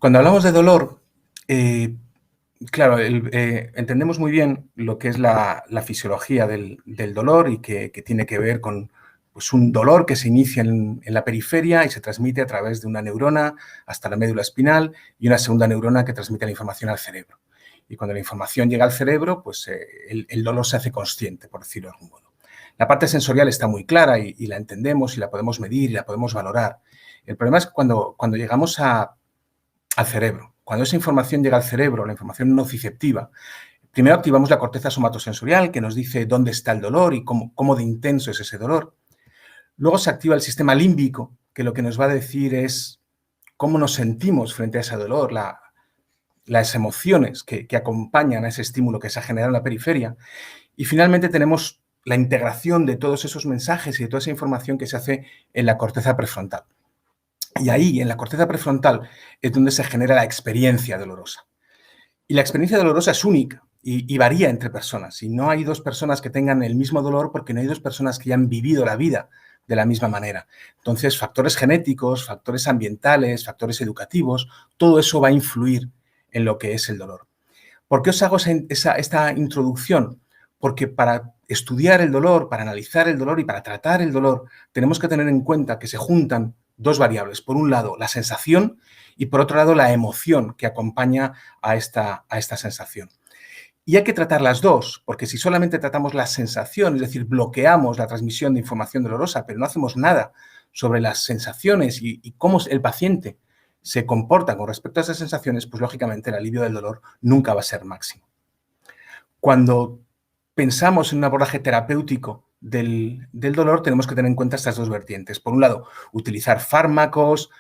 Cuando hablamos de dolor, claro, entendemos muy bien lo que es la fisiología del dolor y que tiene que ver con pues, un dolor que se inicia en la periferia y se transmite a través de una neurona hasta la médula espinal y una segunda neurona que transmite la información al cerebro. Y cuando la información llega al cerebro, pues el dolor se hace consciente, por decirlo de algún modo. La parte sensorial está muy clara y la entendemos y la podemos medir y la podemos valorar. El problema es que cuando llegamos al cerebro, cuando esa información llega al cerebro, la información nociceptiva, primero activamos la corteza somatosensorial que nos dice dónde está el dolor y cómo de intenso es ese dolor. Luego se activa el sistema límbico, que lo que nos va a decir es cómo nos sentimos frente a ese dolor, las emociones que acompañan a ese estímulo que se ha generado en la periferia. Y finalmente tenemos la integración de todos esos mensajes y de toda esa información que se hace en la corteza prefrontal. Y ahí, en la corteza prefrontal, es donde se genera la experiencia dolorosa. Y la experiencia dolorosa es única y varía entre personas. Y no hay dos personas que tengan el mismo dolor porque no hay dos personas que hayan vivido la vida de la misma manera. Entonces, factores genéticos, factores ambientales, factores educativos, todo eso va a influir en lo que es el dolor. ¿Por qué os hago esta introducción? Porque para estudiar el dolor, para analizar el dolor y para tratar el dolor, tenemos que tener en cuenta que se juntan dos variables. Por un lado, la sensación y por otro lado, la emoción que acompaña a esta sensación. Y hay que tratar las dos, porque si solamente tratamos la sensación, es decir, bloqueamos la transmisión de información dolorosa, pero no hacemos nada sobre las sensaciones y cómo el paciente se comporta con respecto a esas sensaciones, pues lógicamente el alivio del dolor nunca va a ser máximo. Cuando pensamos en un abordaje terapéutico del dolor, tenemos que tener en cuenta estas dos vertientes. Por un lado, utilizar fármacos,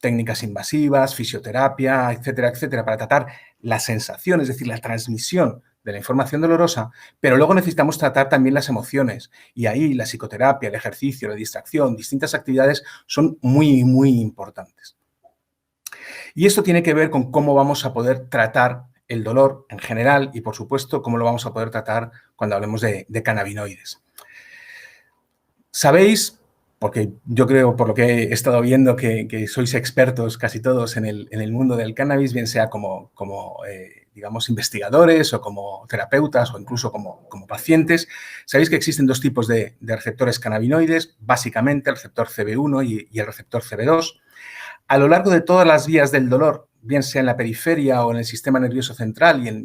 técnicas invasivas, fisioterapia, etcétera, etcétera, para tratar la sensación, es decir, la transmisión de la información dolorosa, pero luego necesitamos tratar también las emociones y ahí la psicoterapia, el ejercicio, la distracción, distintas actividades son muy, muy importantes. Y esto tiene que ver con cómo vamos a poder tratar el dolor en general y, por supuesto, cómo lo vamos a poder tratar cuando hablemos de cannabinoides. Sabéis, porque yo creo, por lo que he estado viendo, que sois expertos casi todos en el mundo del cannabis, bien sea como digamos, investigadores o como terapeutas o incluso como pacientes, sabéis que existen dos tipos de receptores cannabinoides, básicamente el receptor CB1 y el receptor CB2. A lo largo de todas las vías del dolor, bien sea en la periferia o en el sistema nervioso central y en